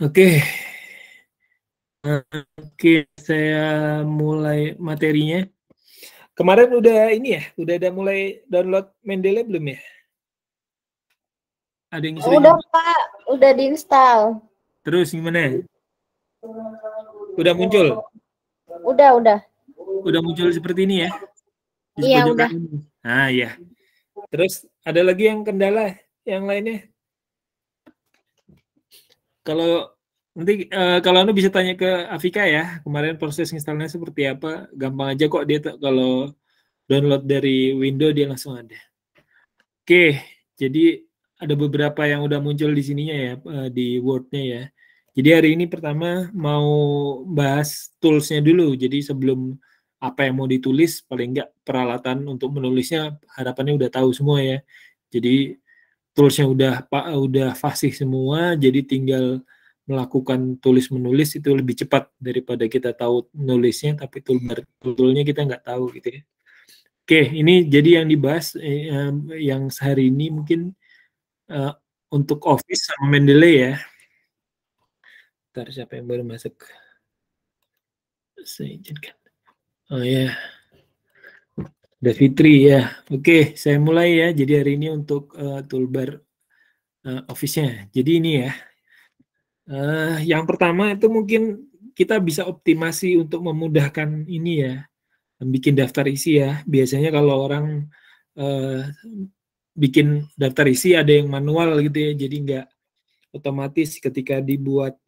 Oke, oke, saya mulai materinya. Kemarin udah ini ya, udah ada mulai download Mendeley belum ya? Ada yang sudah Udah Pak, udah diinstal. Terus gimana? Udah muncul? Udah. Udah muncul seperti ini ya? Di Iya pojokan udah. ini. Nah ya. Terus ada lagi yang kendala yang lainnya? Kalau nanti kalau Anda bisa tanya ke Afika ya, kemarin proses installnya seperti apa? Gampang aja kok dia kalau download dari Windows dia langsung ada. Oke, jadi ada beberapa yang udah muncul di sininya ya, di Word-nya ya. Jadi hari ini pertama mau bahas tools-nya dulu. Jadi sebelum apa yang mau ditulis, paling enggak peralatan untuk menulisnya harapannya udah tahu semua ya. Jadi tools-nya udah fasih semua, jadi tinggal melakukan tulis menulis itu lebih cepat daripada kita tahu nulisnya tapi toolnya kita nggak tahu gitu ya. Oke, ini jadi yang dibahas yang sehari ini mungkin untuk Office sama Mendeley ya. Ntar siapa yang baru masuk? Saya izinkan. Oh ya, ada Fitri ya. Oke, saya mulai ya. Jadi hari ini untuk toolbar Office-nya. Jadi ini ya. Yang pertama itu mungkin kita bisa optimasi untuk memudahkan ini ya, bikin daftar isi ya. Biasanya kalau orang bikin daftar isi ada yang manual gitu ya, jadi nggak otomatis ketika dibuat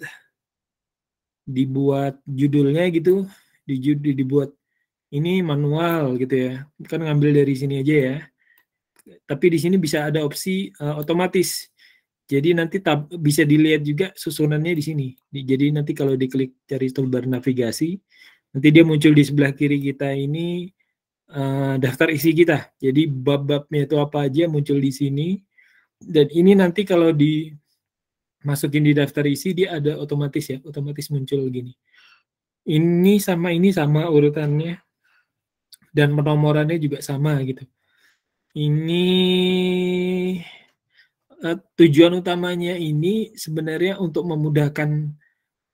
judulnya gitu, dibuat ini manual gitu ya, kan ngambil dari sini aja ya. Tapi di sini bisa ada opsi otomatis. Jadi nanti bisa dilihat juga susunannya di sini. Jadi nanti kalau diklik cari toolbar navigasi, nanti dia muncul di sebelah kiri kita ini daftar isi kita. Jadi bab-babnya itu apa aja muncul di sini. Dan ini nanti kalau dimasukin di daftar isi dia ada otomatis ya, otomatis muncul gini. Ini sama urutannya dan penomorannya juga sama gitu. Ini tujuan utamanya ini sebenarnya untuk memudahkan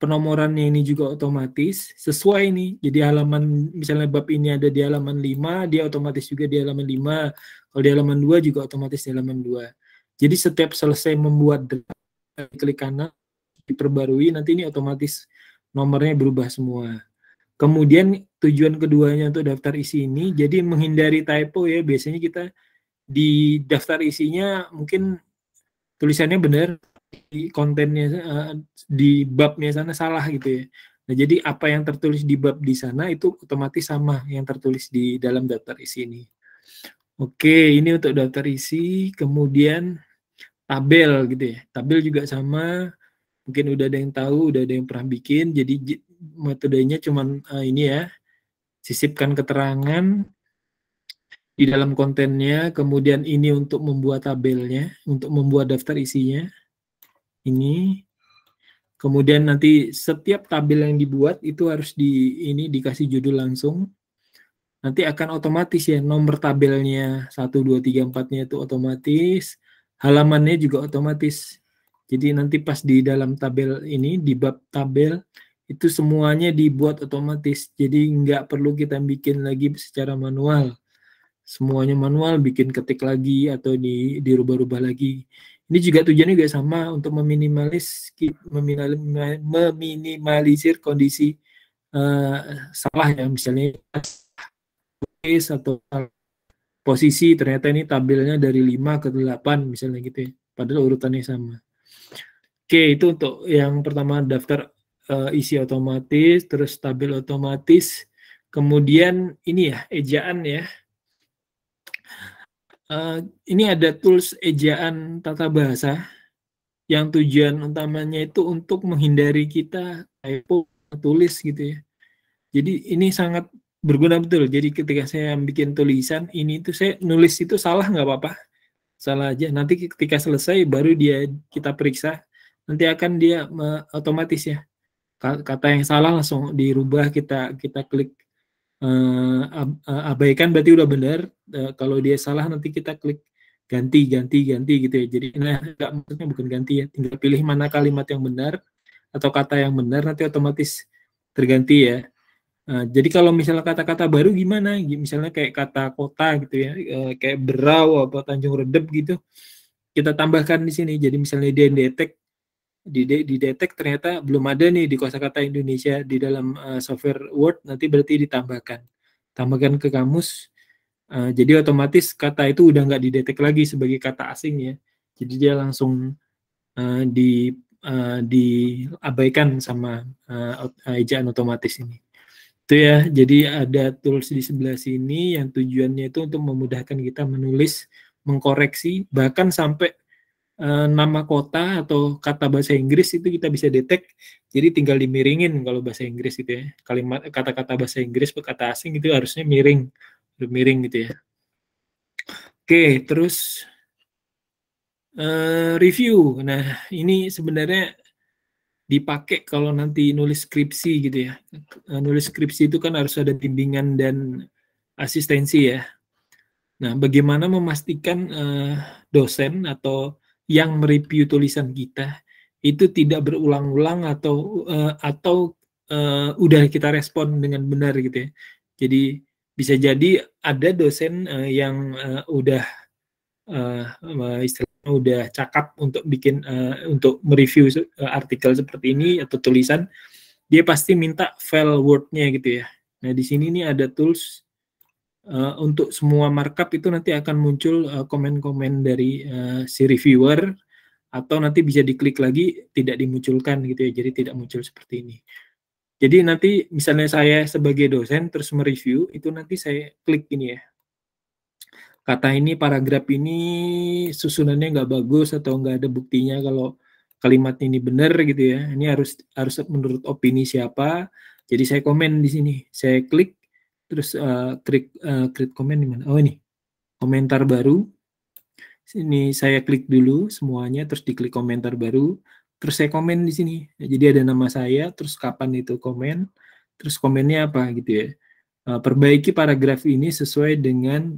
penomorannya ini juga otomatis sesuai nih. Jadi halaman misalnya bab ini ada di halaman 5, dia otomatis juga di halaman 5. Kalau di halaman 2 juga otomatis di halaman 2. Jadi setiap selesai membuat klik kanan diperbarui nanti ini otomatis nomornya berubah semua. Kemudian tujuan keduanya untuk daftar isi ini jadi menghindari typo ya. Biasanya kita di daftar isinya mungkin tulisannya benar, di kontennya di babnya sana salah gitu ya. Nah, jadi apa yang tertulis di bab di sana itu otomatis sama yang tertulis di dalam daftar isi ini. Oke, ini untuk daftar isi, kemudian tabel gitu ya. Tabel juga sama, mungkin udah ada yang tahu, udah ada yang pernah bikin. Jadi metodenya cuman ini ya, sisipkan keterangan di dalam kontennya, kemudian ini untuk membuat tabelnya, untuk membuat daftar isinya. Ini kemudian nanti setiap tabel yang dibuat itu harus dikasih judul langsung. Nanti akan otomatis ya nomor tabelnya 1 2 3 4-nya itu otomatis, halamannya juga otomatis. Jadi nanti pas di dalam tabel ini di bab tabel itu semuanya dibuat otomatis. Jadi nggak perlu kita bikin lagi secara manual. Semuanya manual, bikin ketik lagi atau dirubah-rubah lagi. Ini juga tujuannya juga sama untuk meminimalisir kondisi salah ya, misalnya atau posisi ternyata ini tabelnya dari 5 ke 8 misalnya gitu ya, padahal urutannya sama. Oke, itu untuk yang pertama daftar isi otomatis, terus tabel otomatis, kemudian ini ya ejaan ya. Ini ada tools ejaan tata bahasa yang tujuan utamanya itu untuk menghindari kita typo tulis gitu ya. Jadi ini sangat berguna betul. Jadi ketika saya bikin tulisan ini tuh saya nulis itu salah nggak apa-apa, salah aja. Nanti ketika selesai baru kita periksa. Nanti akan dia otomatis ya. Kata yang salah langsung dirubah, kita klik abaikan berarti udah benar. Kalau dia salah nanti kita klik ganti gitu ya. Jadi nah, maksudnya bukan ganti ya, tinggal pilih mana kalimat yang benar, atau kata yang benar nanti otomatis terganti ya. Jadi kalau misalnya kata-kata baru gimana? Misalnya kayak kata kota gitu ya, kayak Berau atau Tanjung Redep gitu, kita tambahkan di sini. Jadi misalnya dia didetek ternyata belum ada nih di kosakata Indonesia di dalam software Word, nanti berarti tambahkan ke kamus. Jadi otomatis kata itu udah nggak didetek lagi sebagai kata asing ya. Jadi dia langsung diabaikan sama ejaan otomatis ini. Itu ya, jadi ada tools di sebelah sini yang tujuannya itu untuk memudahkan kita menulis, mengkoreksi, bahkan sampai nama kota atau kata bahasa Inggris itu kita bisa detek, jadi tinggal dimiringin kalau bahasa Inggris gitu ya. Kalimat kata-kata bahasa Inggris kata asing itu harusnya miring gitu ya. Oke, terus review. Nah, ini sebenarnya dipakai kalau nanti nulis skripsi gitu ya. Nulis skripsi itu kan harus ada bimbingan dan asistensi ya. Nah, bagaimana memastikan dosen atau yang mereview tulisan kita itu tidak berulang-ulang atau udah kita respon dengan benar gitu ya. Jadi bisa jadi ada dosen yang udah istilahnya udah cakap untuk bikin untuk mereview artikel seperti ini atau tulisan, dia pasti minta file Word-nya gitu ya. Nah, di sini nih ada tools untuk semua markup itu nanti akan muncul komen-komen dari si reviewer, atau nanti bisa diklik lagi tidak dimunculkan gitu ya, jadi tidak muncul seperti ini. Jadi nanti misalnya saya sebagai dosen terus mereview, itu nanti saya klik ini ya, kata ini, paragraf ini susunannya nggak bagus atau nggak ada buktinya kalau kalimat ini benar gitu ya. Ini harus menurut opini siapa. Jadi saya komen di sini, saya klik, terus create comment di mana? Oh ini, komentar baru. Sini saya klik dulu semuanya, terus diklik komentar baru, terus saya komen di sini. Jadi ada nama saya, terus kapan itu komen, terus komennya apa gitu ya. Perbaiki paragraf ini sesuai dengan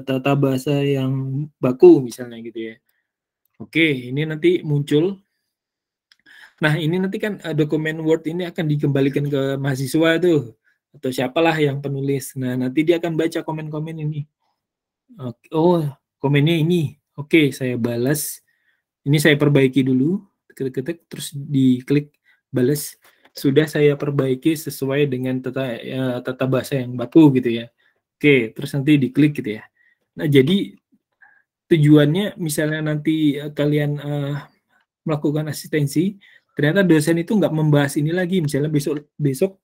tata bahasa yang baku misalnya gitu ya. Oke, ini nanti muncul. Nah, ini nanti kan dokumen Word ini akan dikembalikan ke mahasiswa tuh, atau siapalah yang penulis. Nah, nanti dia akan baca komen-komen ini. Oh, komennya ini. Oke, saya balas. Ini saya perbaiki dulu. Ketik-ketik, terus diklik balas. Sudah saya perbaiki sesuai dengan tata bahasa yang baku gitu ya. Oke, terus nanti diklik gitu ya. Nah, jadi tujuannya misalnya nanti kalian melakukan asistensi, ternyata dosen itu nggak membahas ini lagi. Misalnya besok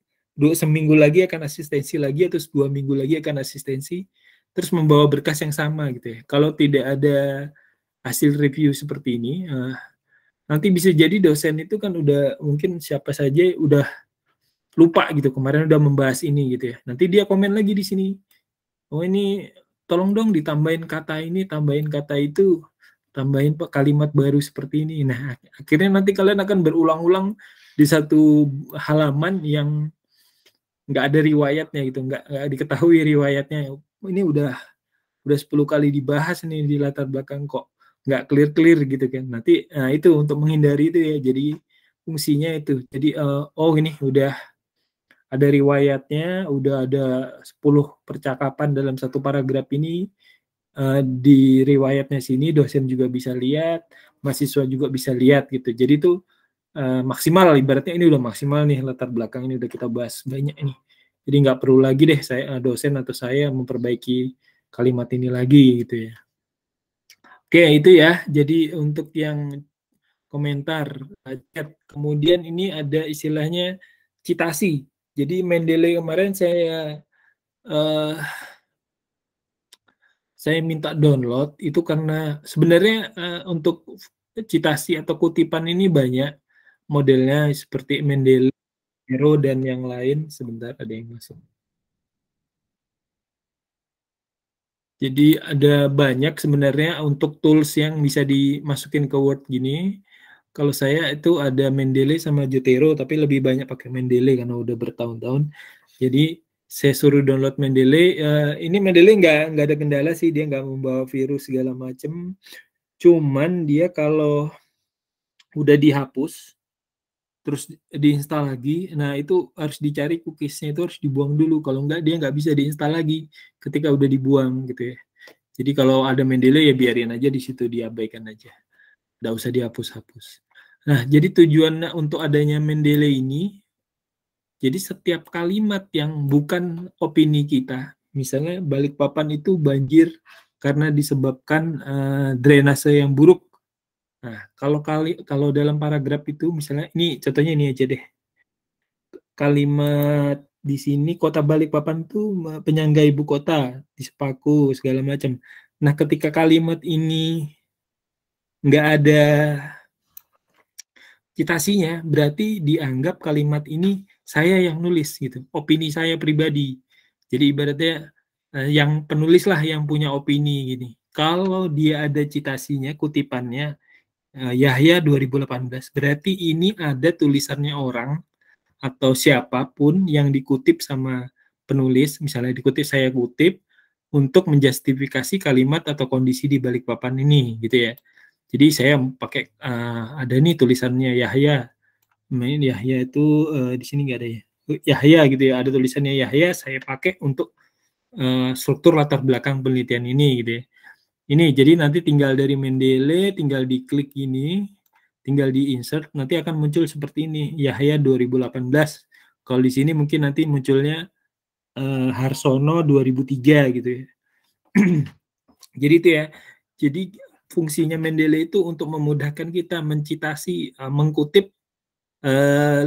seminggu lagi akan asistensi lagi, atau 2 minggu lagi akan asistensi, terus membawa berkas yang sama gitu ya. Kalau tidak ada hasil review seperti ini, nanti bisa jadi dosen itu kan udah mungkin siapa saja udah lupa gitu, kemarin udah membahas ini gitu ya. Nanti dia komen lagi di sini, oh ini tolong dong ditambahin kata ini, tambahin kata itu, tambahin kalimat baru seperti ini. Nah, akhirnya nanti kalian akan berulang-ulang di satu halaman yang nggak ada riwayatnya gitu, nggak diketahui riwayatnya. Ini udah 10 kali dibahas nih di latar belakang, kok nggak clear gitu kan. Nanti itu untuk menghindari itu ya. Jadi fungsinya itu. Jadi oh ini udah ada riwayatnya, udah ada 10 percakapan dalam satu paragraf ini, di riwayatnya sini dosen juga bisa lihat, mahasiswa juga bisa lihat gitu. Jadi itu maksimal, ibaratnya ini udah maksimal nih, latar belakang ini udah kita bahas banyak ini. Jadi nggak perlu lagi deh saya dosen atau saya memperbaiki kalimat ini lagi gitu ya. Oke, itu ya. Jadi untuk yang komentar chat. Kemudian ini ada istilahnya citasi. Jadi Mendeley kemarin saya minta download itu karena sebenarnya untuk citasi atau kutipan ini banyak modelnya seperti Mendeley, Hero, dan yang lain. Sebentar, ada yang masuk. Jadi ada banyak sebenarnya untuk tools yang bisa dimasukin ke Word gini. Kalau saya itu ada Mendeley sama Zotero, tapi lebih banyak pakai Mendeley karena udah bertahun-tahun. Jadi saya suruh download Mendeley. Ini Mendeley nggak ada kendala sih, dia nggak membawa virus segala macem. Cuman dia kalau udah dihapus, terus diinstal lagi. Nah, itu harus dicari cookiesnya, itu harus dibuang dulu. Kalau enggak, dia nggak bisa diinstal lagi ketika udah dibuang gitu ya. Jadi kalau ada Mendeley ya biarin aja di situ, diabaikan aja. Nggak usah dihapus-hapus. Nah, jadi tujuan untuk adanya Mendeley ini, jadi setiap kalimat yang bukan opini kita, misalnya Balikpapan itu banjir karena disebabkan drainase yang buruk. Nah, kalau dalam paragraf itu misalnya ini contohnya ini aja deh. Kalimat di sini kota Balikpapan tuh penyangga ibu kota di Sepaku segala macam. Nah, ketika kalimat ini nggak ada citasinya, berarti dianggap kalimat ini saya yang nulis gitu, opini saya pribadi. Jadi ibaratnya yang penulis lah yang punya opini gini. Kalau dia ada citasinya, kutipannya Yahya 2018, berarti ini ada tulisannya orang atau siapapun yang dikutip sama penulis, misalnya dikutip saya kutip untuk menjustifikasi kalimat atau kondisi di balik papan ini gitu ya. Jadi saya pakai ada nih tulisannya Yahya. Main Yahya itu di sini nggak ada ya. Yahya gitu ya, ada tulisannya Yahya, saya pakai untuk struktur latar belakang penelitian ini gitu ya. Ini jadi nanti tinggal dari Mendeley, tinggal diklik ini, tinggal di insert, nanti akan muncul seperti ini, Yahya 2018. Kalau di sini mungkin nanti munculnya Harsono 2003 gitu ya. Jadi itu ya. Jadi fungsinya Mendeley itu untuk memudahkan kita mencitasi, mengkutip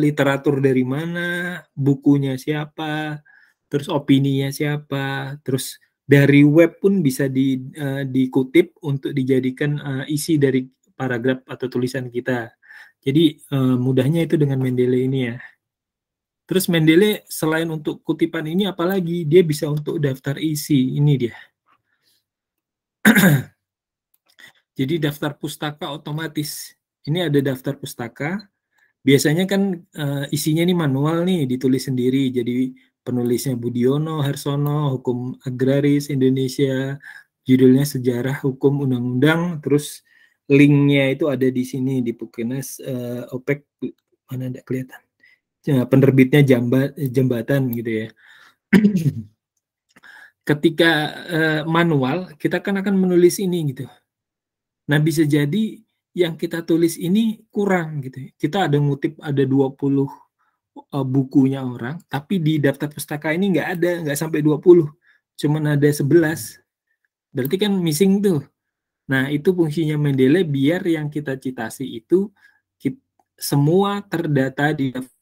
literatur dari mana, bukunya siapa, terus opininya siapa, terus dari web pun bisa dikutip untuk dijadikan isi dari paragraf atau tulisan kita. Jadi mudahnya itu dengan Mendeley ini ya. Terus Mendeley selain untuk kutipan ini apalagi dia bisa untuk daftar isi, ini dia. Jadi daftar pustaka otomatis. Ini ada daftar pustaka. Biasanya kan isinya ini manual nih, ditulis sendiri. Jadi penulisnya Budiono, Harsono, Hukum Agraris Indonesia, judulnya Sejarah Hukum Undang-Undang, terus linknya itu ada di sini di Pukenas OPEC, mana ada kelihatan. Penerbitnya Jembatan gitu ya. Ketika manual, kita kan akan menulis ini gitu. Nah, bisa jadi yang kita tulis ini kurang gitu. Kita ada ngutip ada 20 bukunya orang, tapi di daftar pustaka ini nggak ada, nggak sampai 20. Cuman ada 11. Berarti kan missing tuh. Nah, itu fungsinya Mendeley biar yang kita citasi itu semua terdata di daftar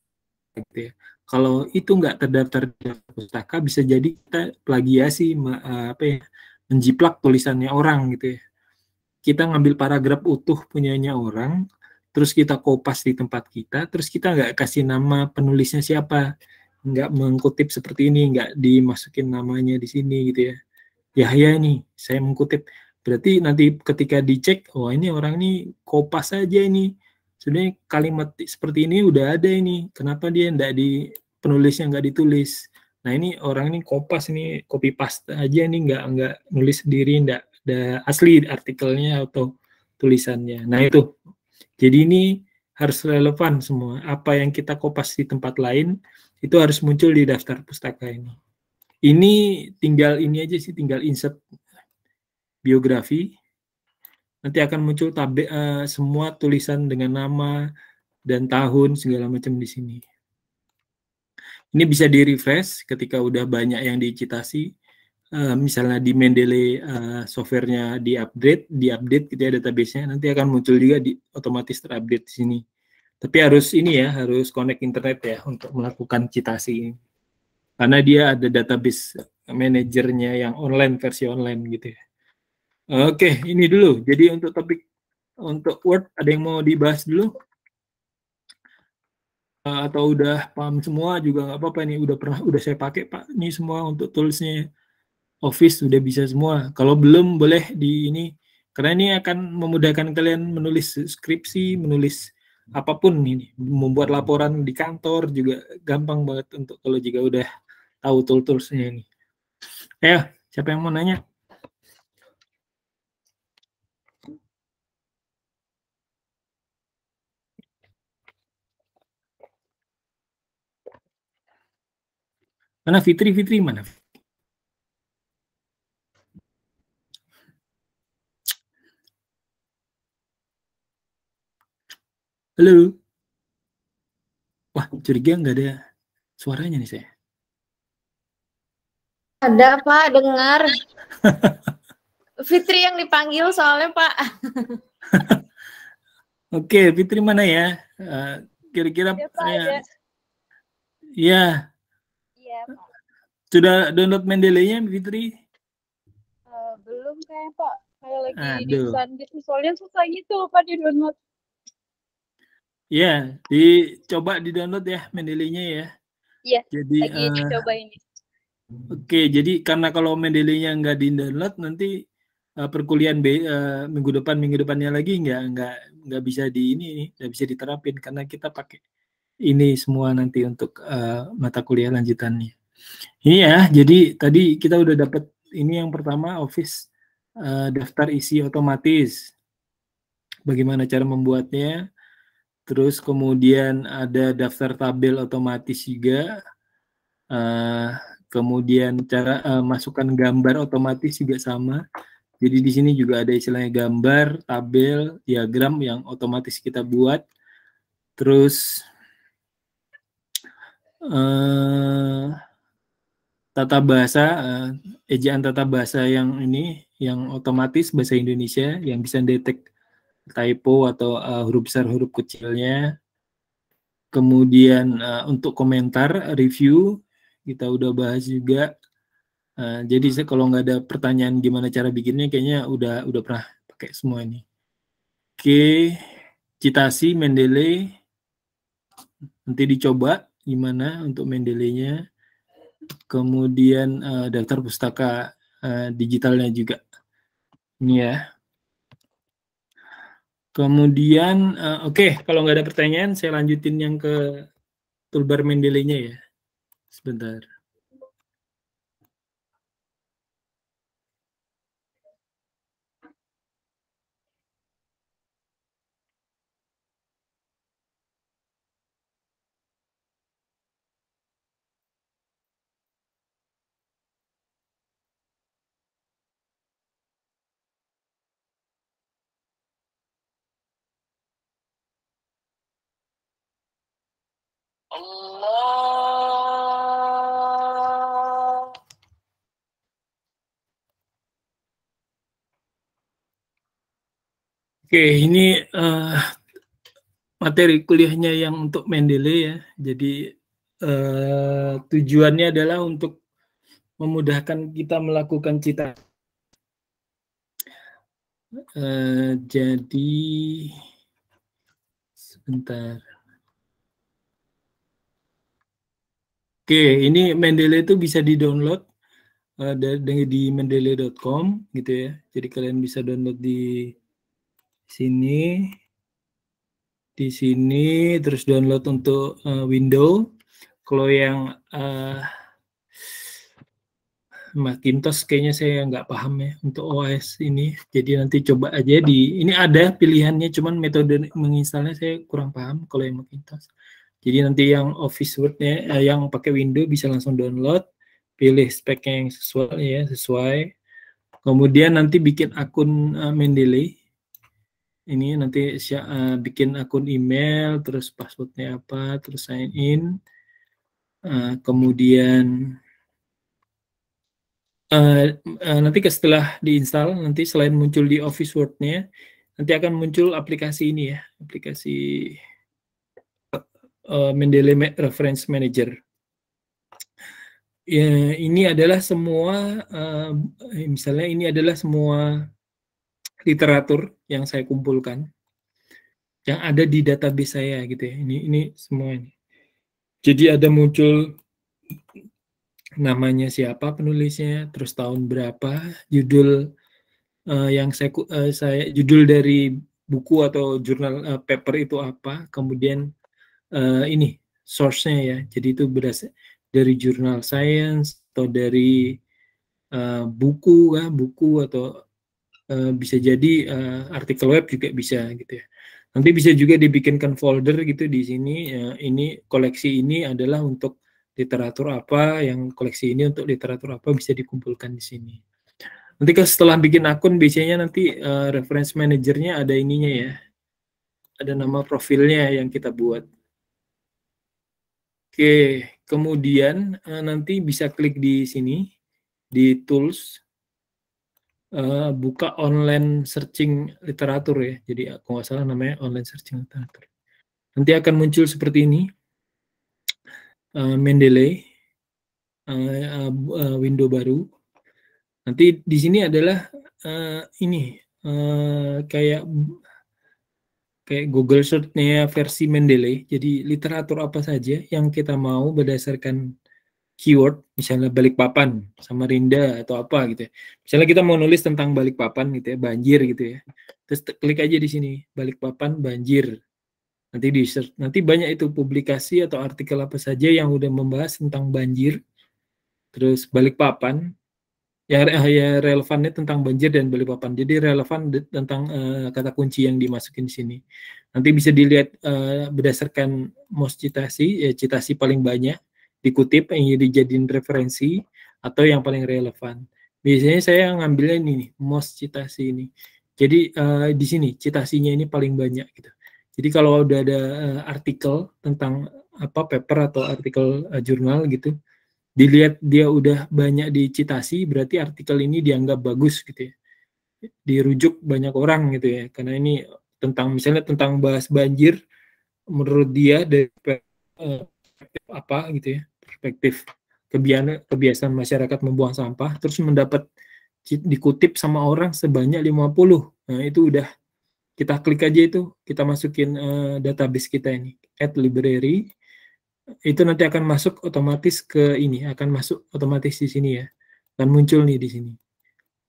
gitu ya. Kalau itu nggak terdaftar di daftar pustaka, bisa jadi kita plagiasi, apa ya, menjiplak tulisannya orang gitu ya. Kita ngambil paragraf utuh punyanya orang, terus kita kopas di tempat kita, terus kita nggak kasih nama penulisnya siapa, nggak mengkutip seperti ini, nggak dimasukin namanya di sini gitu ya. Yahya nih, saya mengkutip. Berarti nanti ketika dicek, oh ini orang ini kopas aja ini. Sebenarnya kalimat seperti ini udah ada ini. Kenapa dia nggak di penulisnya nggak ditulis? Nah ini orang ini kopas ini copy paste aja nih, nggak nulis sendiri, nggak ada asli artikelnya atau tulisannya. Nah itu. Jadi ini harus relevan semua. Apa yang kita kopas di tempat lain itu harus muncul di daftar pustaka ini. Ini tinggal ini aja sih, tinggal insert biografi. Nanti akan muncul semua tulisan dengan nama dan tahun segala macam di sini. Ini bisa di-refresh ketika udah banyak yang dicitasi. Misalnya di Mendeley softwarenya di-update gitu ya database-nya, nanti akan muncul juga otomatis terupdate di sini. Tapi harus ini ya, harus connect internet ya untuk melakukan citasi ini. Karena dia ada database manajernya yang online, versi online gitu ya. Oke, ini dulu. Jadi untuk topik untuk Word ada yang mau dibahas dulu? Atau udah paham semua juga nggak apa-apa, ini udah saya pakai Pak. Ini semua untuk toolsnya Office udah bisa semua. Kalau belum boleh di ini, karena ini akan memudahkan kalian menulis skripsi, menulis apapun ini, membuat laporan di kantor juga gampang banget untuk kalau jika udah tahu toolsnya ini. Ya, siapa yang mau nanya? Mana Fitri? Fitri mana? Halo. Wah, curiga nggak ada suaranya nih saya. Ada Pak, dengar. Fitri yang dipanggil soalnya Pak. Oke, Fitri mana ya? Kira-kira Ada Pak, ada. ya, Iya Pak. sudah download Mendeley-nya Fitri? Belum kayak Pak. Kayak lagi di Aduh. stand gitu. Soalnya susah gitu Pak di download. Ya, dicoba di-download ya Mendeley-nya ya. Iya, Jadi lagi dicoba ini. Oke, jadi karena kalau Mendeley-nya nggak di-download nanti perkuliahan minggu depannya lagi nggak bisa nggak bisa diterapin karena kita pakai ini semua nanti untuk mata kuliah lanjutannya. Ini ya, jadi tadi kita udah dapat ini yang pertama Office daftar isi otomatis. Bagaimana cara membuatnya? Terus kemudian ada daftar tabel otomatis juga. Kemudian cara masukkan gambar otomatis juga sama. Jadi di sini juga ada istilahnya gambar, tabel, diagram yang otomatis kita buat. Terus tata bahasa, ejaan tata bahasa yang ini, yang otomatis bahasa Indonesia, yang bisa detek typo atau huruf besar huruf kecilnya. Kemudian untuk komentar, review, kita udah bahas juga. Jadi kalau nggak ada pertanyaan gimana cara bikinnya, kayaknya udah pernah pakai semua ini. Oke, citasi Mendeley, nanti dicoba gimana untuk Mendeley-nya. Kemudian daftar pustaka digitalnya juga. Ini ya. Kemudian, oke, kalau nggak ada pertanyaan, saya lanjutin yang ke toolbar Mendeley-nya ya. Sebentar. Allah. Oke, ini materi kuliahnya yang untuk Mendeley ya. Jadi tujuannya adalah untuk memudahkan kita melakukan cita. Jadi sebentar. Oke, ini Mendeley itu bisa di-download di mendeley.com gitu ya. Jadi kalian bisa download di sini, terus download untuk Windows. Kalau yang Macintosh kayaknya saya nggak paham ya untuk OS ini. Jadi nanti coba aja ini ada pilihannya, cuman metode menginstalnya saya kurang paham kalau yang Macintosh. Jadi nanti yang Office Word-nya yang pakai Windows bisa langsung download, pilih speknya yang sesuai. Kemudian nanti bikin akun Mendeley. Ini nanti bikin akun email, terus passwordnya apa, terus sign in. Kemudian nanti setelah diinstal, nanti selain muncul di Office Word-nya, nanti akan muncul aplikasi ini ya, aplikasi Mendeley Reference Manager. Ya, ini adalah semua, misalnya ini adalah semua literatur yang saya kumpulkan, yang ada di database saya gitu ya. Ini semua ini. Jadi ada muncul namanya siapa penulisnya, terus tahun berapa, judul yang saya judul dari buku atau jurnal paper itu apa, kemudian ini source-nya ya. Jadi itu berasal dari jurnal science atau dari buku atau bisa jadi artikel web juga bisa gitu ya. Nanti bisa juga dibikinkan folder gitu di sini. Ini koleksi ini adalah untuk literatur apa, yang koleksi ini untuk literatur apa bisa dikumpulkan di sini. Nanti setelah bikin akun biasanya nanti reference manajernya ada ininya ya, ada nama profilnya yang kita buat. Oke, kemudian nanti bisa klik di sini di tools, buka online searching literatur ya. Jadi kalau nggak salah namanya online searching literatur. Nanti akan muncul seperti ini, Mendeley, window baru. Nanti di sini adalah ini kayak Google Search-nya versi Mendeley. Jadi literatur apa saja yang kita mau berdasarkan keyword, misalnya Balikpapan, Samarinda atau apa gitu ya. Misalnya kita mau nulis tentang Balikpapan gitu ya, banjir gitu ya. Terus klik aja di sini, Balikpapan banjir. Nanti di search, nanti banyak itu publikasi atau artikel apa saja yang udah membahas tentang banjir. Terus Balikpapan, ya relevannya tentang banjir dan Balikpapan. Jadi relevan tentang kata kunci yang dimasukin di sini. Nanti bisa dilihat berdasarkan most citasi, ya citasi paling banyak dikutip yang dijadiin referensi atau yang paling relevan. Biasanya saya ngambilnya ini nih, most citasi ini. Jadi di sini citasinya ini paling banyak gitu. Jadi kalau udah ada artikel tentang apa paper atau artikel jurnal gitu, dilihat dia udah banyak dicitasi, berarti artikel ini dianggap bagus gitu ya. Dirujuk banyak orang gitu ya. Karena ini tentang misalnya tentang bahas banjir, menurut dia dari apa gitu ya, perspektif kebiasaan masyarakat membuang sampah, terus mendapat dikutip sama orang sebanyak 50. Nah, itu udah kita klik aja itu, kita masukin database kita ini, add library, itu nanti akan masuk otomatis ke ini, akan masuk otomatis di sini ya, akan muncul nih di sini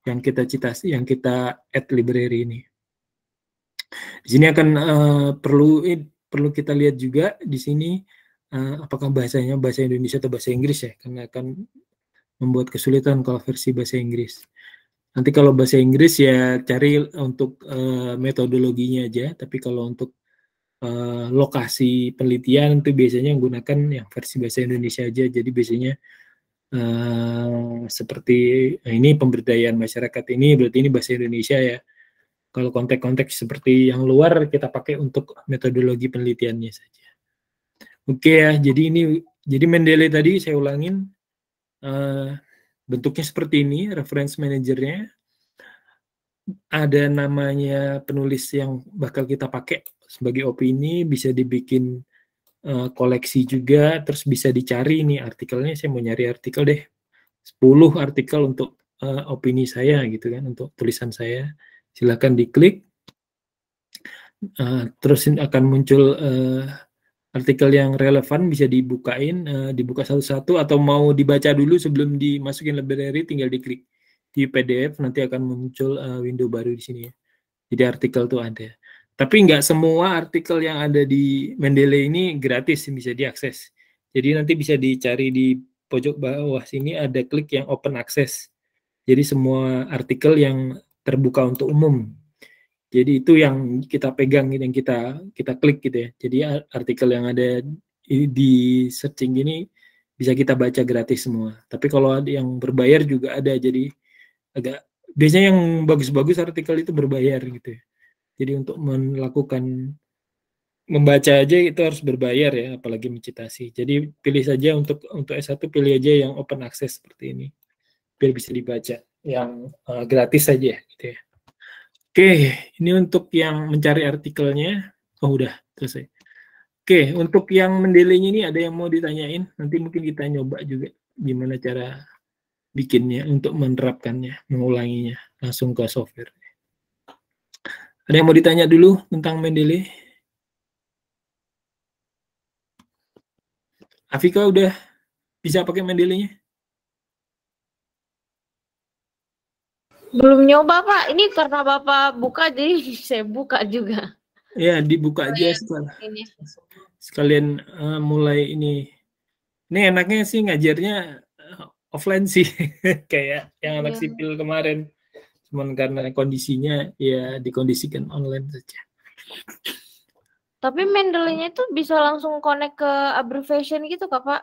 yang kita citasi, yang kita add library ini. Di sini akan perlu kita lihat juga di sini apakah bahasanya bahasa Indonesia atau bahasa Inggris ya, karena akan membuat kesulitan kalau versi bahasa Inggris. Nanti kalau bahasa Inggris ya cari untuk metodologinya aja, tapi kalau untuk lokasi penelitian itu biasanya menggunakan yang versi bahasa Indonesia aja. Jadi biasanya seperti ini pemberdayaan masyarakat ini berarti ini bahasa Indonesia ya. Kalau konteks-konteks seperti yang luar kita pakai untuk metodologi penelitiannya saja. Oke ya, jadi Mendeley tadi saya ulangin bentuknya seperti ini, reference manajernya. Ada namanya penulis yang bakal kita pakai sebagai opini, bisa dibikin koleksi juga, terus bisa dicari nih artikelnya, saya mau nyari artikel deh, 10 artikel untuk opini saya gitu kan, untuk tulisan saya, silahkan diklik, terus akan muncul artikel yang relevan, bisa dibukain, dibuka satu-satu, atau mau dibaca dulu sebelum dimasukin library, tinggal diklik di PDF, nanti akan muncul window baru di sini ya. Jadi artikel tuh ada. Tapi nggak semua artikel yang ada di Mendeley ini gratis, bisa diakses. Jadi nanti bisa dicari di pojok bawah sini ada klik yang open access. Jadi semua artikel yang terbuka untuk umum. Jadi itu yang kita pegang, yang kita klik gitu ya. Jadi artikel yang ada di searching ini bisa kita baca gratis semua. Tapi kalau ada yang berbayar juga ada. Jadi agak biasanya yang bagus-bagus artikel itu berbayar gitu ya. Jadi untuk membaca aja itu harus berbayar ya, apalagi mencitasi. Jadi pilih saja untuk S1 pilih aja yang open access seperti ini. Biar bisa dibaca yang gratis saja gitu ya. Oke, ini untuk yang mencari artikelnya. Oh, udah selesai. Oke, untuk yang Mendeley ini ada yang mau ditanyain? Nanti mungkin kita nyoba juga gimana cara bikinnya untuk menerapkannya, mengulanginya langsung ke software. Ada yang mau ditanya dulu tentang Mendeley? Afika udah bisa pakai Mendeley-nya? Belum nyoba Pak, ini karena Bapak buka jadi saya buka juga. Ya, dibuka aja sekalian mulai ini. Ini enaknya sih ngajarnya offline sih, kayak yang anak sipil kemarin. Cuman karena kondisinya ya dikondisikan online saja. Tapi Mendeley-nya itu bisa langsung connect ke abbreviation gitu Kak Pak?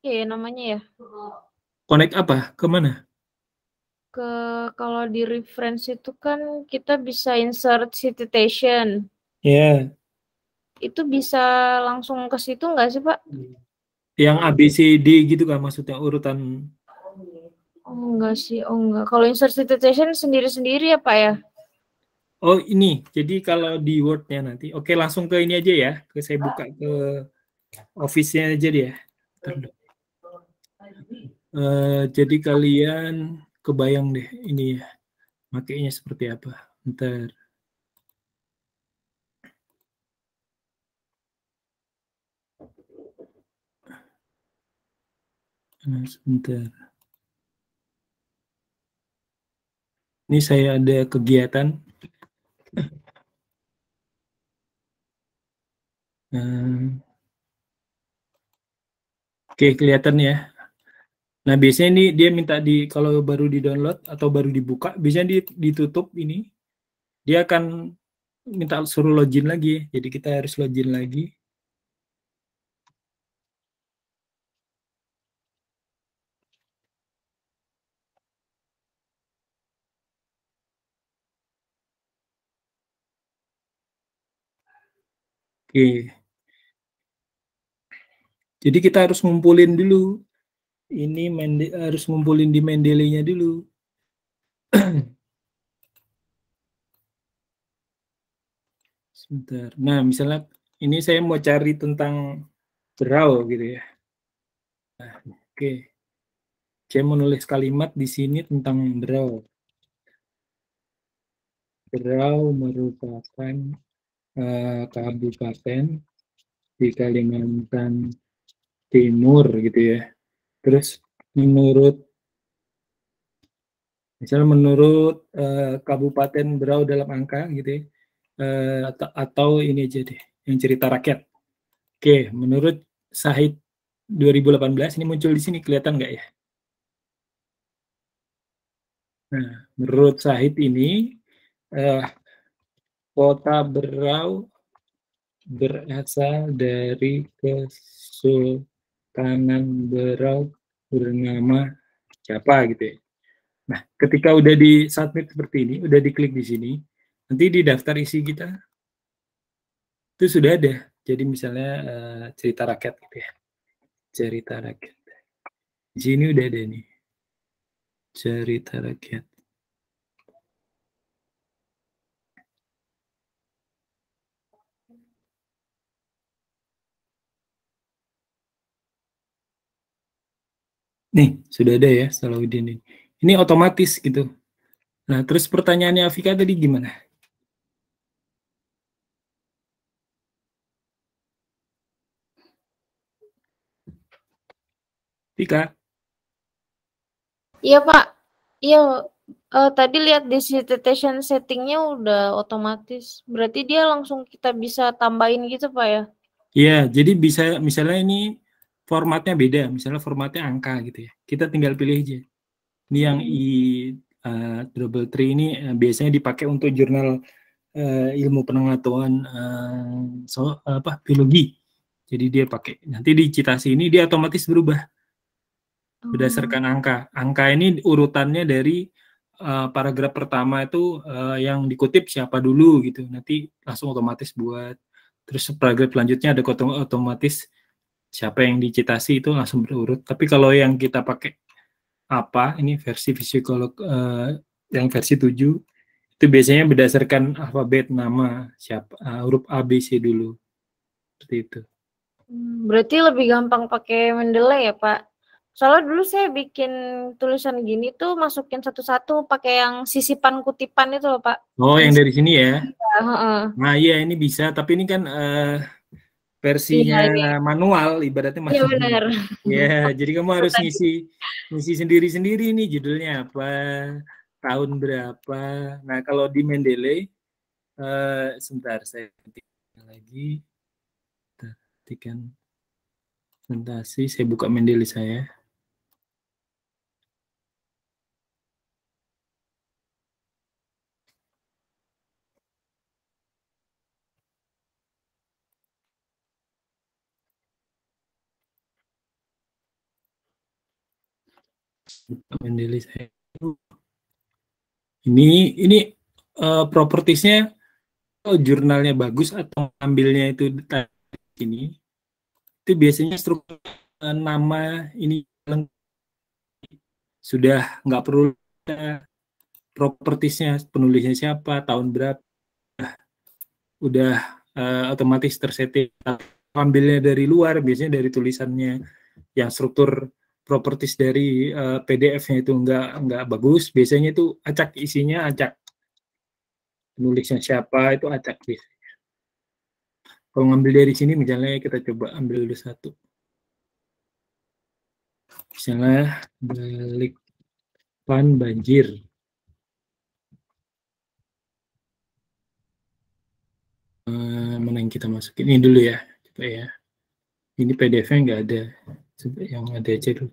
ya namanya ya. Connect apa? Kemana? Kalau di reference itu kan kita bisa insert citation. Ya, Itu bisa langsung ke situ nggak sih, Pak? yang A B C D gitu kan maksudnya urutan. Oh enggak sih, oh enggak. Kalau insert citation sendiri-sendiri ya, Pak ya? Oh ini, jadi kalau di Word-nya nanti, oke langsung ke ini aja ya, saya buka ke Office-nya aja dia. Jadi kalian kebayang deh ini ya, makainya seperti apa. Ntar, sebentar. Ini saya ada kegiatan. Oke, kelihatan ya. Nah, biasanya ini dia minta kalau baru di-download atau baru dibuka, biasanya ditutup ini, dia akan minta suruh login lagi. Jadi kita harus login lagi. Oke. Jadi kita harus ngumpulin dulu. Ini harus ngumpulin di Mendeley-nya dulu. Sebentar. Nah, misalnya ini saya mau cari tentang berau gitu ya. Nah, oke. Saya menulis kalimat di sini tentang berau. Berau merupakan kabupaten di Kalimantan Timur gitu ya. Terus menurut misalnya menurut Kabupaten Berau dalam angka gitu ya. Atau ini aja deh yang cerita rakyat. Oke, menurut Sahid 2018 ini muncul di sini kelihatan nggak ya? Nah, menurut Sahid ini eh, kota Berau berasal dari Kesultanan Berau bernama siapa gitu ya. Nah, ketika udah di submit seperti ini, udah diklik di sini, nanti di daftar isi kita itu sudah ada. Jadi misalnya cerita rakyat gitu ya. Cerita rakyat. Di sini udah ada nih. Cerita rakyat. Nih, sudah ada ya Salahuddin ini. Ini otomatis gitu. Nah, terus pertanyaannya Afika tadi gimana? Fika? Iya, Pak. Iya, tadi lihat di citation settingnya udah otomatis. Berarti dia langsung kita bisa tambahin gitu, Pak ya? Iya, jadi bisa misalnya ini formatnya beda, misalnya formatnya angka gitu ya. Kita tinggal pilih aja. Ini yang double tree ini biasanya dipakai untuk jurnal ilmu pengetahuan apa biologi. Jadi dia pakai. Nanti di citasi ini dia otomatis berubah berdasarkan angka. Angka ini urutannya dari paragraf pertama itu yang dikutip siapa dulu gitu. Nanti langsung otomatis buat. Terus paragraf selanjutnya ada otomatis siapa yang dicitasi itu langsung berurut. Tapi kalau yang kita pakai apa ini versi psikolog yang versi 7 itu biasanya berdasarkan alfabet nama siapa huruf A B C dulu seperti itu. Berarti lebih gampang pakai Mendeley ya, Pak? Soalnya dulu saya bikin tulisan gini tuh masukin satu-satu pakai yang sisipan kutipan itu loh, Pak. Oh, yang dari sini ya. Heeh. Nah, iya ini bisa, tapi ini kan Iya versinya ini. manual, ibaratnya Iya manual. benar. Ya, jadi kamu harus Tadi. ngisi sendiri-sendiri nih judulnya apa, tahun berapa. Nah, kalau di Mendeley, sebentar saya ketikkan lagi, ketikkan presentasi, saya buka Mendeley saya. Mendeley saya. Ini propertiesnya jurnalnya bagus atau ambilnya itu ini itu biasanya struktur nama ini sudah nggak perlu propertiesnya, penulisnya siapa, tahun berapa, udah otomatis tersetting. Ambilnya dari luar biasanya dari tulisannya yang struktur properties dari PDF-nya itu nggak bagus, biasanya itu acak, isinya acak, penulisnya siapa itu acak. Kalau ngambil dari sini misalnya kita coba ambil dulu satu, misalnya balik pan banjir, mana yang kita masukin ini dulu ya, coba ya, ini PDF-nya nggak ada, coba yang ada aja dulu,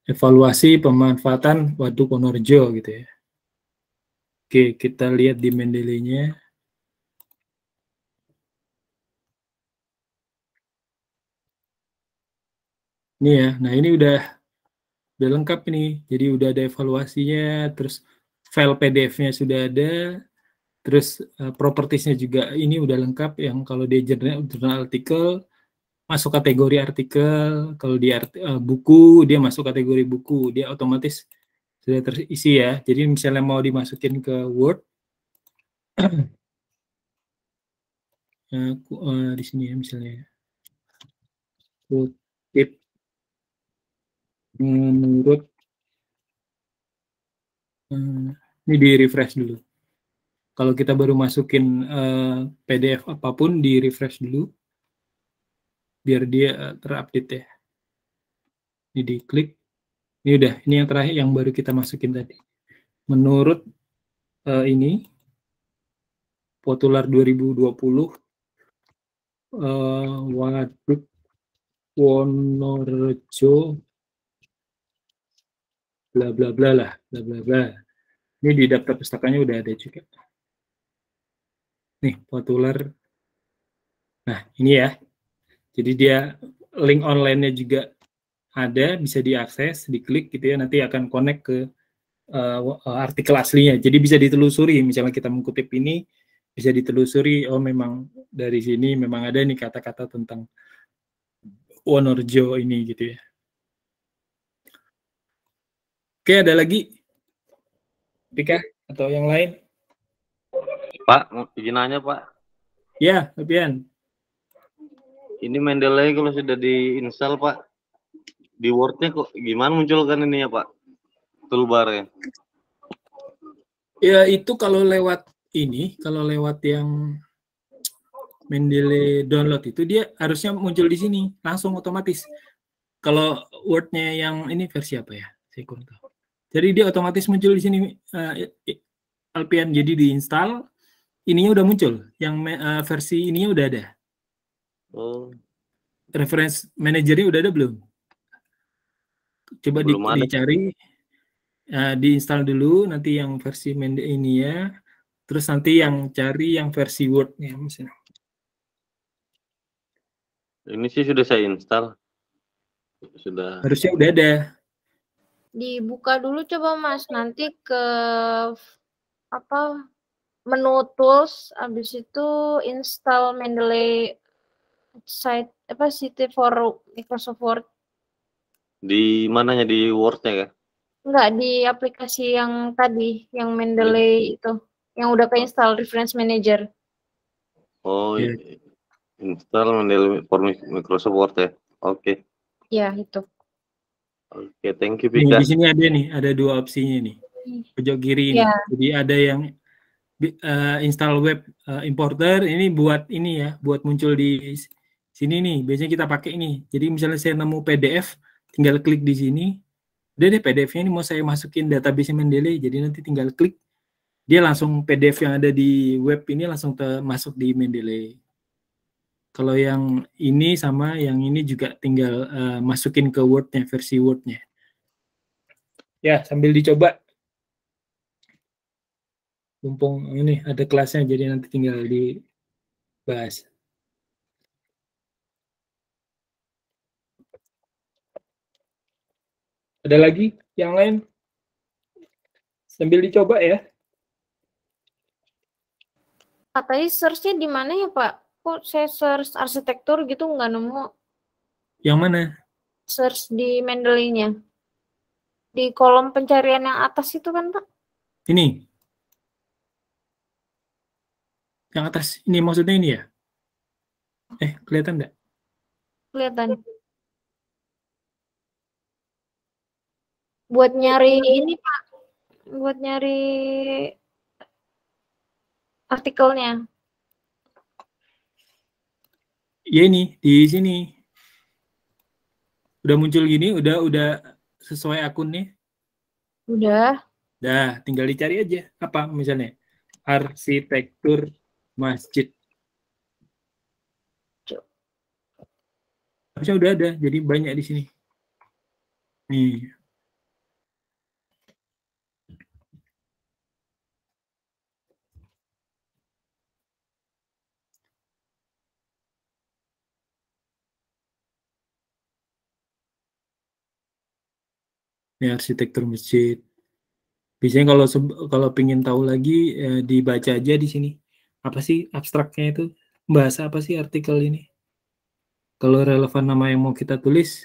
evaluasi pemanfaatan Waduk Wonorejo gitu ya. Oke, kita lihat di Mendeley-nya. Ini ya, nah ini udah lengkap ini. Jadi udah ada evaluasinya, terus file PDF-nya sudah ada, terus propertiesnya juga ini udah lengkap. Yang kalau di jurnal artikel masuk kategori artikel, kalau di buku dia masuk kategori buku, dia otomatis sudah terisi ya. Jadi misalnya mau dimasukin ke Word, di sini ya misalnya, kutip menurut, ini di refresh dulu. Kalau kita baru masukin PDF apapun, di refresh dulu biar dia terupdate ya. Ini diklik. Ini udah, ini yang terakhir yang baru kita masukin tadi. Menurut ini Potular 2020 Waduk Wonorejo bla bla bla lah, bla bla bla. Ini di daftar pustakanya udah ada juga. Nih, Potular. Nah, ini ya. Jadi dia link online-nya juga ada, bisa diakses, diklik gitu ya, nanti akan connect ke artikel aslinya. Jadi bisa ditelusuri, misalnya kita mengutip ini, bisa ditelusuri, oh memang dari sini memang ada nih kata-kata tentang Wonorejo ini gitu ya. Oke, ada lagi? Pika atau yang lain? Pak, izin nanya Pak. Ya, Fabian. Ini Mendeley kalau sudah diinstal Pak, di Word-nya kok gimana munculkan ini ya Pak, toolbar-nya? Ya itu kalau lewat ini, kalau lewat yang Mendeley download itu dia harusnya muncul di sini langsung otomatis. Kalau Word-nya yang ini versi apa ya? Saya kurang tahu. Jadi dia otomatis muncul di sini Alpian. Jadi diinstal, ininya udah muncul. Yang versi ininya udah ada. Oh. Reference manajernya udah ada belum? Coba dicari, diinstal dulu nanti yang versi ini ya. Terus nanti yang cari yang versi Word-nya misalnya. Ini sih sudah saya install. Sudah. Harusnya udah ada. Dibuka dulu coba Mas, nanti ke apa menu tools, habis itu install Mendeley site for Microsoft Word. Di mananya, di Word-nya kan? Enggak, di aplikasi yang tadi, yang Mendeley itu, yang udah keinstall Reference Manager. Oh, install Mendeley for Microsoft Word ya. Oke. Ya, itu. Oke, thank you Pika. Di sini ada nih, ada dua opsinya nih. Pojok kiri ini. Jadi ada yang install web importer, ini buat ini ya, buat muncul di sini nih. Biasanya kita pakai ini. Jadi misalnya saya nemu PDF, tinggal klik di sini. Udah deh PDF-nya ini mau saya masukin database Mendeley, jadi nanti tinggal klik, dia langsung PDF yang ada di web ini langsung masuk di Mendeley. Kalau yang ini sama yang ini juga tinggal masukin ke Word-nya, versi Word-nya. Ya, sambil dicoba. Mumpung ini ada kelasnya, jadi nanti tinggal dibahas. Ada lagi yang lain? Sambil dicoba ya. Pak, tadi search-nya di mana ya, Pak? Kok saya search arsitektur gitu nggak nemu. Yang mana? Search di Mendeley-nya. Di kolom pencarian yang atas itu kan, Pak? Ini. Yang atas. Ini maksudnya ini ya? Kelihatan nggak? Kelihatan. Buat nyari ini, Pak. Buat nyari artikelnya. Ya ini di sini. Udah muncul gini, udah sesuai akunnya. Udah. Dah, tinggal dicari aja apa misalnya arsitektur masjid. Harusnya udah ada, jadi banyak di sini. Nih. Ini arsitektur masjid. Biasanya kalau pingin tahu lagi dibaca aja di sini. Apa sih abstraknya itu? Bahasa apa sih artikel ini? Kalau relevan nama yang mau kita tulis,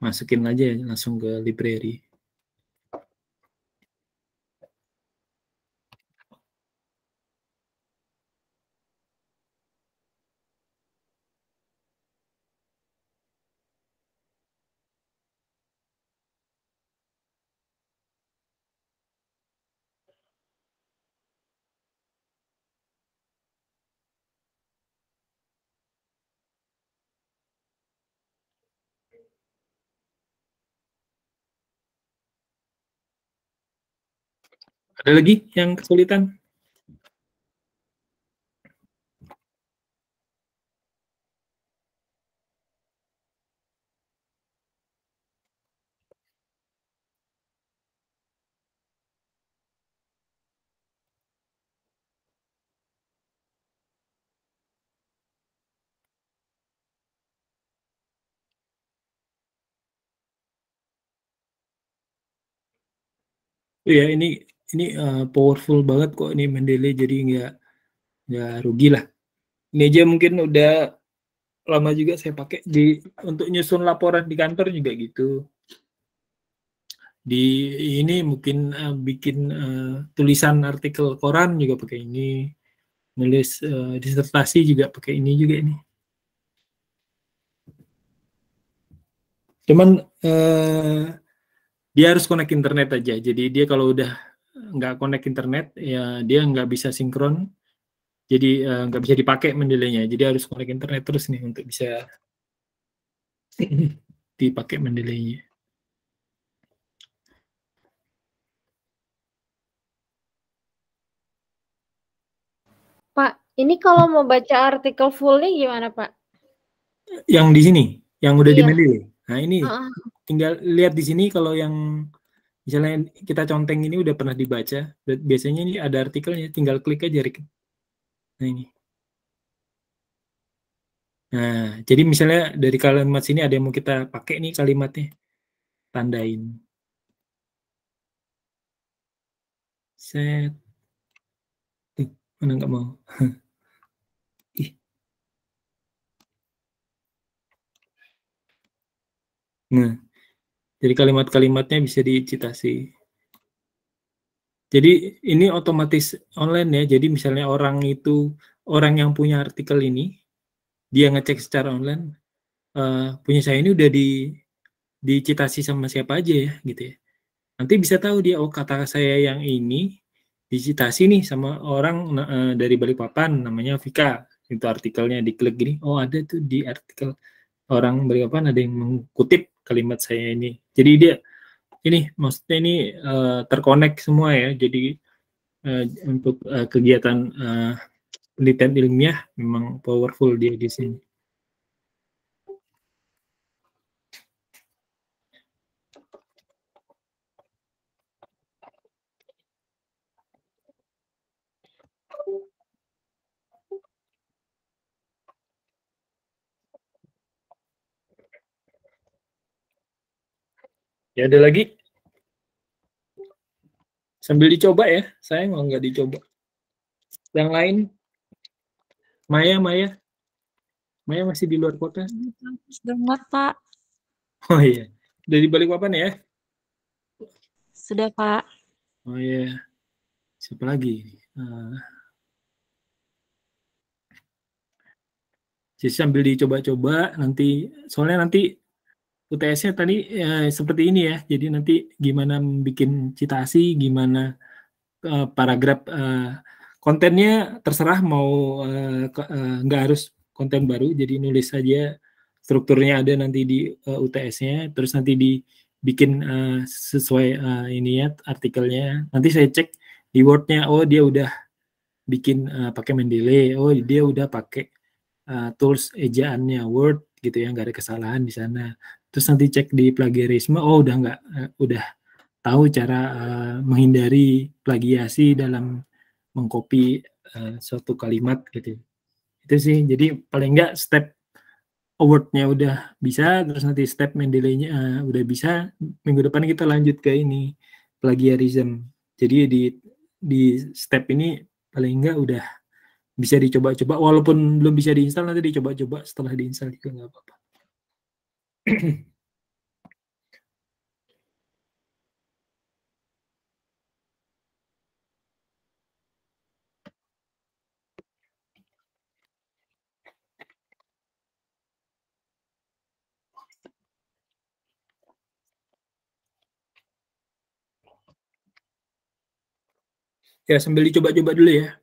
masukin aja langsung ke library. Ada lagi yang kesulitan? Ya ini powerful banget kok ini Mendeley, jadi nggak rugi lah. Ini aja mungkin udah lama juga saya pakai untuk nyusun laporan di kantor juga gitu. Di ini mungkin bikin tulisan artikel koran juga pakai ini, nulis disertasi juga pakai ini juga ini. Cuman dia harus connect internet aja. Jadi dia kalau udah nggak connect internet ya dia nggak bisa sinkron. Jadi nggak bisa dipakai Mendeley-nya. Jadi harus connect internet terus nih untuk bisa dipakai Mendeley-nya. Pak, ini kalau mau baca artikel fullnya gimana, Pak? Yang di sini, yang udah di Iya. Mendeley. Nah ini Heeh. tinggal lihat di sini kalau yang misalnya kita conteng ini udah pernah dibaca, biasanya ini ada artikelnya, tinggal klik aja. Nah ini. Nah, jadi misalnya dari kalimat sini ada yang mau kita pakai nih kalimatnya, tandain. Set. Mana nggak mau. Ih. Nah, jadi kalimat-kalimatnya bisa dicitasi. Jadi ini otomatis online ya. Jadi misalnya orang yang punya artikel ini, dia ngecek secara online, punya saya ini udah dicitasi sama siapa aja ya, gitu ya. Nanti bisa tahu dia, oh kata saya yang ini dicitasi nih sama orang dari Balikpapan, namanya Vika. Itu artikelnya diklik gini, oh ada tuh di artikel orang Balikpapan ada yang mengutip kalimat saya ini. Jadi dia ini maksudnya ini terkonek semua ya. Jadi untuk kegiatan penelitian ilmiah memang powerful dia di sini. Ya ada lagi? Sambil dicoba ya, saya nggak dicoba. Yang lain? Maya masih di luar kota? Sudah Pak. Oh iya, udah di Balikpapan ya? Sudah Pak. Oh iya, siapa lagi? Jadi sambil dicoba-coba nanti, soalnya nanti UTS-nya tadi seperti ini ya, jadi nanti gimana bikin citasi, gimana paragraf kontennya terserah mau nggak harus konten baru, jadi nulis saja strukturnya ada nanti di UTS-nya, terus nanti dibikin sesuai ini ya artikelnya. Nanti saya cek di Word-nya, oh dia udah bikin pakai Mendeley, oh dia udah pakai tools ejaannya Word gitu ya, nggak ada kesalahan di sana. Terus nanti cek di plagiarisme, oh udah nggak, udah tahu cara menghindari plagiasi dalam mengcopy suatu kalimat gitu. Itu sih, jadi paling nggak step award-nya udah bisa, terus nanti step Mendeley-nya udah bisa, minggu depan kita lanjut ke ini, plagiarism. Jadi di step ini paling nggak udah bisa dicoba-coba, walaupun belum bisa diinstal, nanti dicoba-coba setelah diinstal juga nggak apa-apa. Ya sambil dicoba-coba dulu ya.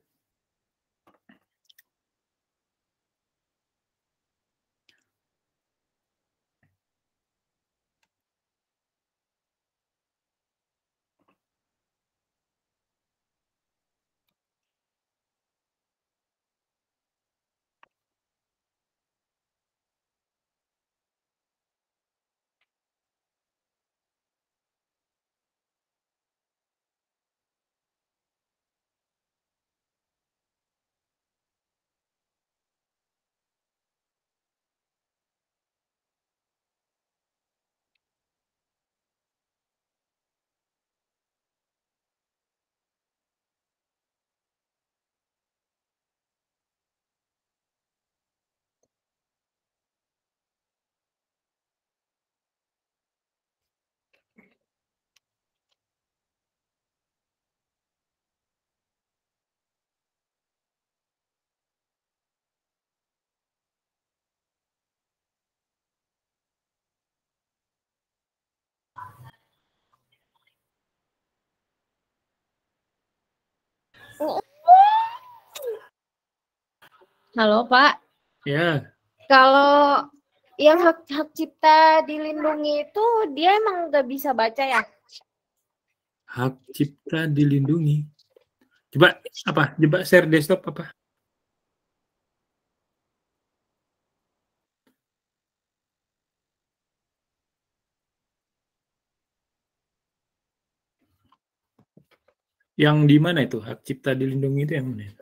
Halo Pak. Ya. Kalau yang hak cipta dilindungi itu dia emang nggak bisa baca ya? Hak cipta dilindungi. Coba apa? Coba share desktop apa? Yang di mana itu? Hak cipta dilindungi itu yang mana?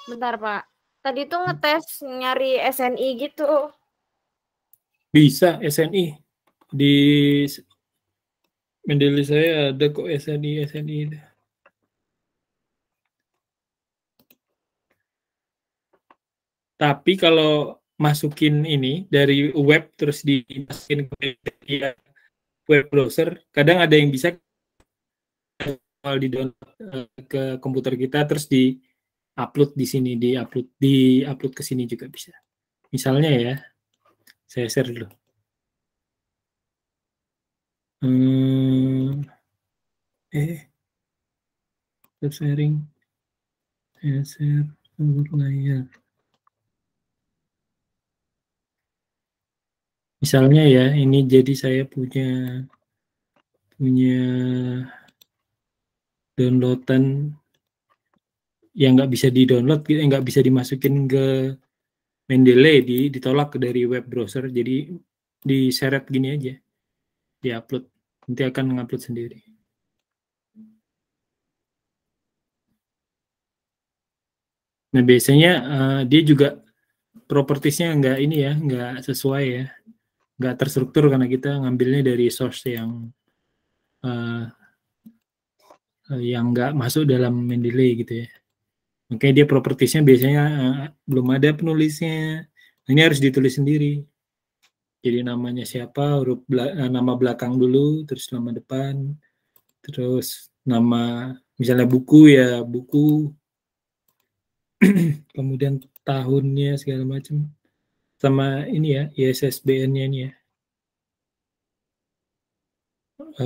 Bentar Pak. Tadi tuh ngetes nyari SNI gitu. Bisa SNI. Di Mendeley saya ada kok SNI itu. Tapi kalau masukin ini dari web terus dimasukin ke web browser, kadang ada yang bisa kalau di download ke komputer kita terus di upload di sini, di upload ke sini juga bisa. Misalnya ya, saya share dulu. Sharing, share layar. Misalnya ya, ini jadi saya punya downloadan yang nggak bisa di-download, nggak bisa dimasukin ke Mendeley, ditolak dari web browser, jadi diseret gini aja, diupload, nanti akan ngupload sendiri. Nah biasanya dia juga propertiesnya nggak ini ya, nggak sesuai ya, nggak terstruktur karena kita ngambilnya dari source yang nggak masuk dalam Mendeley gitu ya. Makanya dia propertiesnya biasanya belum ada penulisnya. Ini harus ditulis sendiri. Jadi namanya siapa, nama belakang dulu, terus nama depan, terus nama misalnya buku ya buku, kemudian tahunnya segala macam, sama ini ya ISSBN-nya ini ya.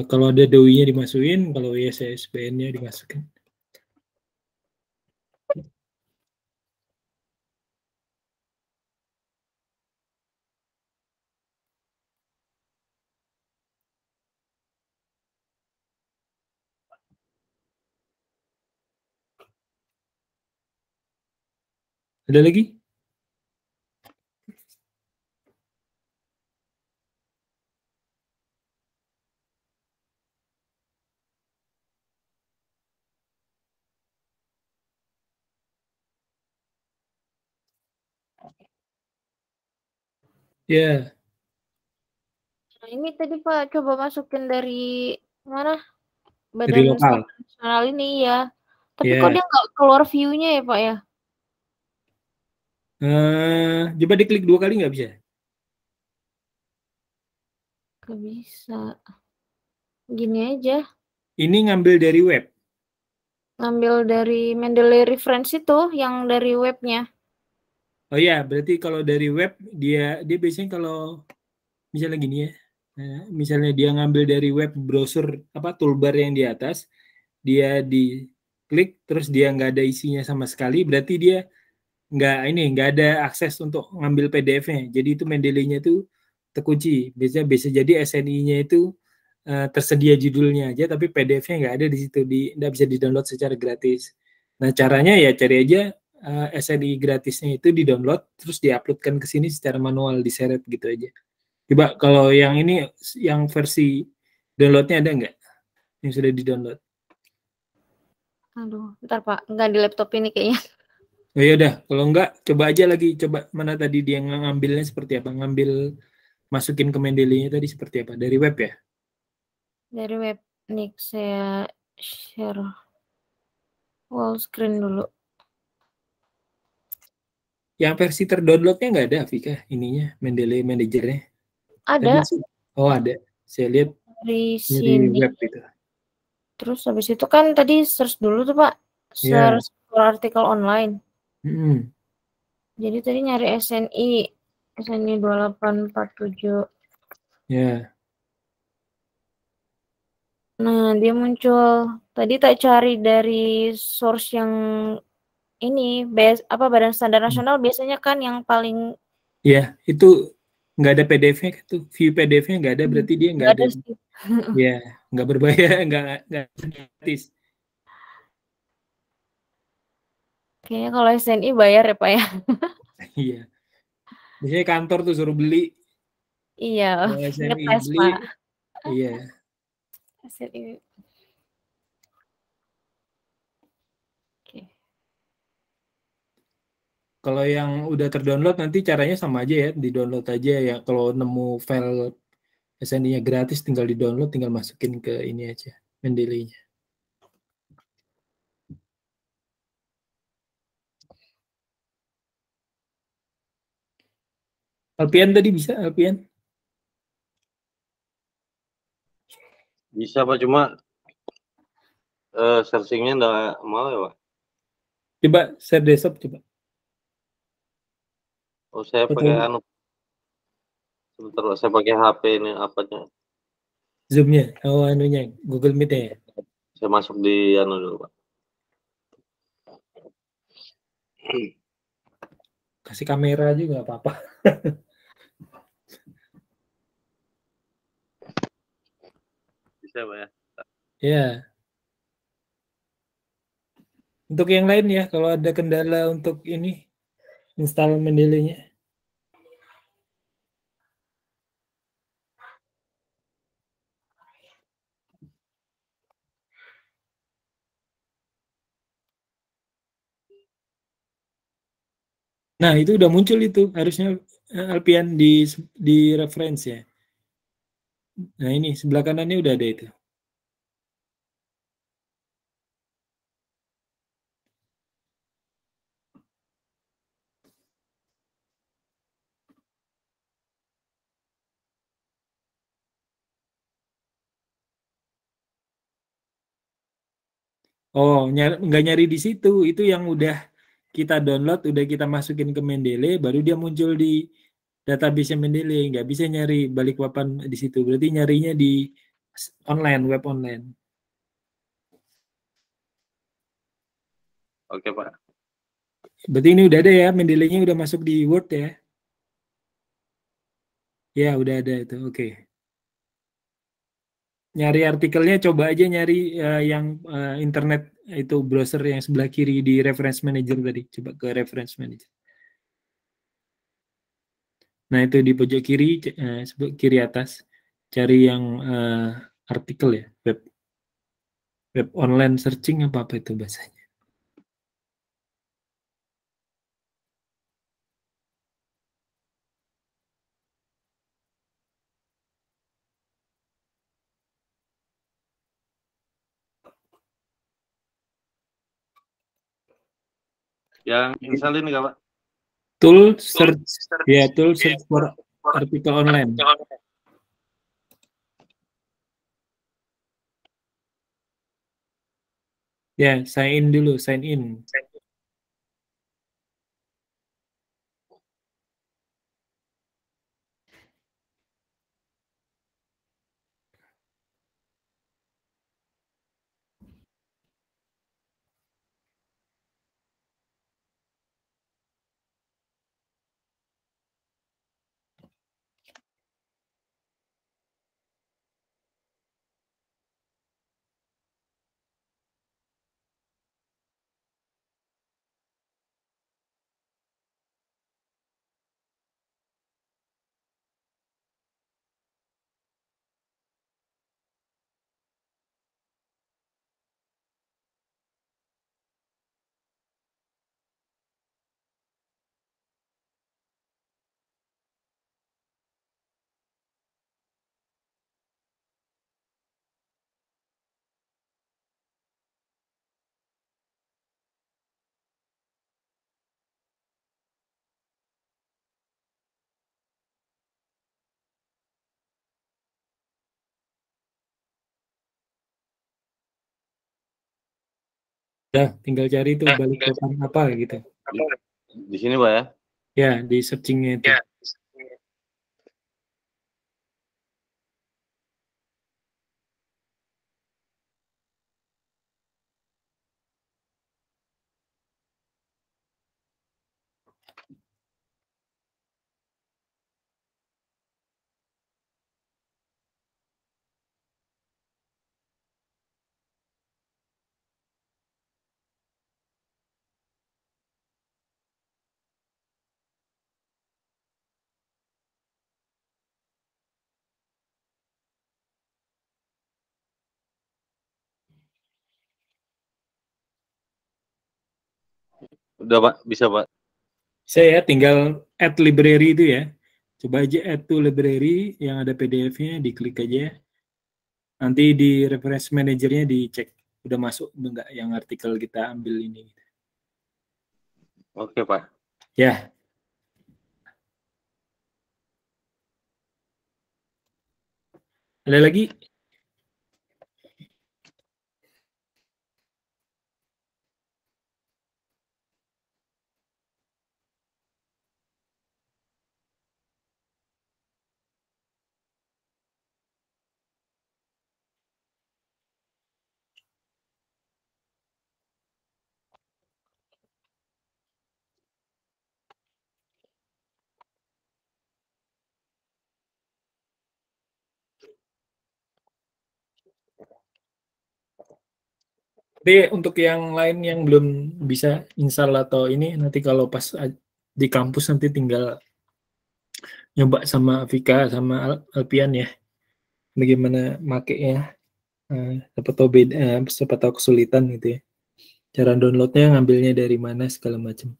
Kalau ada DOI-nya dimasukin, kalau ISSBN-nya dimasukin. Ada lagi? Ya. Nah, ini tadi Pak coba masukin dari mana? Dari Badan lokal. Standar Nasional ini ya. Tapi kok Ya. dia nggak keluar view-nya ya Pak ya? Coba diklik 2 kali nggak bisa? Nggak bisa. Gini aja. Ini ngambil dari web. Ngambil dari Mendeley Reference itu yang dari webnya. Oh iya, berarti kalau dari web dia biasanya kalau misalnya gini ya, misalnya dia ngambil dari web browser apa toolbar yang di atas, dia diklik terus dia nggak ada isinya sama sekali, berarti dia nggak ada akses untuk ngambil PDF-nya. Jadi itu Mendeley-nya itu terkunci. Biasanya bisa jadi SNI-nya itu tersedia judulnya aja, tapi PDF-nya nggak ada di situ, nggak bisa di-download secara gratis. Nah caranya ya cari aja SNI gratisnya itu di-download, terus di-uploadkan ke sini secara manual, diseret gitu aja. Coba kalau yang ini, yang versi downloadnya ada nggak? Yang sudah di-download? Aduh, ntar Pak, nggak di laptop ini kayaknya. Oh ya udah, kalau enggak coba aja lagi, coba mana tadi dia ngambilnya seperti apa? Ngambil masukin ke Mendeley-nya tadi seperti apa? Dari web ya? Dari web. Nih, saya share wall screen dulu. Yang versi terdownloadnya nggak ada, Vika, ininya, Mendeley Manager-nya. Tadi Ada oh ada. Saya lihat dari dari sini. web itu. Terus habis itu kan tadi search dulu tuh Pak. Ya. Search artikel online. Hmm. Jadi tadi nyari SNI 2847. Ya. Nah, dia muncul. Tadi tak cari dari source yang ini, Badan Standar Nasional biasanya kan yang paling Ya, itu nggak ada PDF-nya kan tuh. View PDF-nya nggak ada, berarti dia nggak nggak ada. ada sih. Ya, nggak berbayar, nggak gratis. Kayaknya kalau SNI bayar ya Pak ya. Iya. Biasanya kantor tuh suruh beli. Iya, Kalau SNI ngetes beli, Pak. iya. SNI. Oke. Kalau yang udah terdownload nanti caranya sama aja ya, di-download aja ya. Kalau nemu file SNI-nya gratis tinggal di-download, tinggal masukin ke ini aja, Mendeley-nya. Alpian tadi bisa, Alpian? Bisa Pak, cuma searchingnya nggak mau ya Pak. Coba share desktop coba. Oh saya Atau pakai sebentar Pak, saya pakai HP ini apanya. Zoom-nya, oh anunya, Google Meet ya. Saya masuk di dulu Pak. Kasih kamera juga nggak apa-apa. Bisa Pak ya. Ya. Untuk yang lain ya, kalau ada kendala untuk ini install Mendeley-nya. Nah, itu udah muncul itu. Harusnya Alpian di reference ya. Nah, ini sebelah kanannya udah ada itu. Oh, nggak nyari di situ. Itu yang udah kita download, udah kita masukin ke Mendeley, baru dia muncul di database Mendeley. Nggak bisa nyari balik papan di situ. Berarti nyarinya di online, web online. Oke, Pak. Berarti ini udah ada ya, Mendeley-nya udah masuk di Word ya. Ya, udah ada itu. Oke. Nyari artikelnya coba aja nyari yang internet itu browser yang sebelah kiri di reference manager tadi. Coba ke reference manager. Nah, itu di pojok kiri kiri atas cari yang artikel ya, web online searching apa itu bahasanya. Yang install ini nggak, Pak? Tool search ya, tool search for artikel online. Ya, sign in dulu, sign in. Dah, tinggal cari itu balik papan apa gitu. Di sini, Pak ya? Ya, di searchingnya itu. Udah, Pak. Bisa, Pak. Saya tinggal add library itu ya. Coba aja add to library yang ada PDF-nya, diklik aja. Nanti di reference manager-nya dicek udah masuk enggak yang artikel kita ambil ini. Oke, Pak. Ya. Ada lagi? Jadi untuk yang lain yang belum bisa install atau ini, nanti kalau pas di kampus nanti tinggal nyoba sama Vika sama Alpian ya, bagaimana makainya, siapa tahu kesulitan gitu ya. Cara downloadnya ngambilnya dari mana segala macam.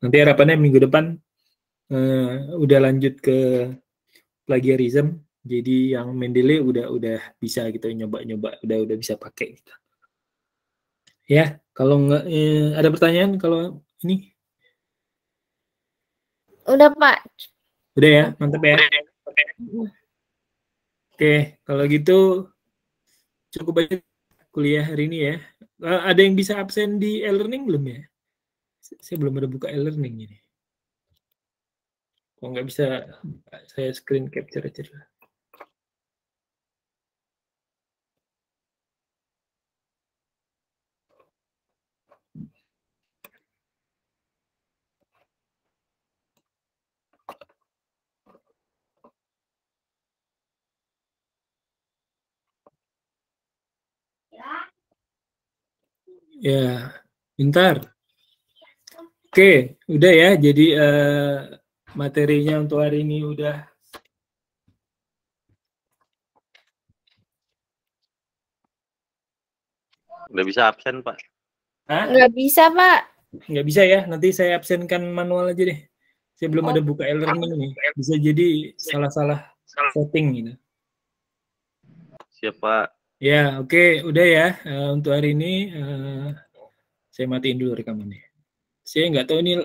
Nanti harapannya minggu depan udah lanjut ke plagiarism, jadi yang Mendeley udah bisa gitu nyoba-nyoba, udah bisa pakai gitu. Ya, kalau nggak ada pertanyaan kalau ini? Udah, Pak. Udah ya, mantap ya. Oke, kalau gitu cukup banyak kuliah hari ini ya. Ada yang bisa absen di e-learning belum ya? Saya belum ada buka e-learning ini. Kalau nggak bisa, saya screen capture aja dulu. Ya, bentar. Oke, udah ya. Jadi materinya untuk hari ini udah. Udah bisa absen, Pak. Hah? Nggak bisa, Pak. Nggak bisa ya, nanti saya absenkan manual aja deh. Saya belum ada buka e-learning nih. Bisa jadi salah-salah setting gitu. Siap, Pak. Ya, oke, udah ya. Untuk hari ini saya matiin dulu rekamannya. Saya nggak tahu ini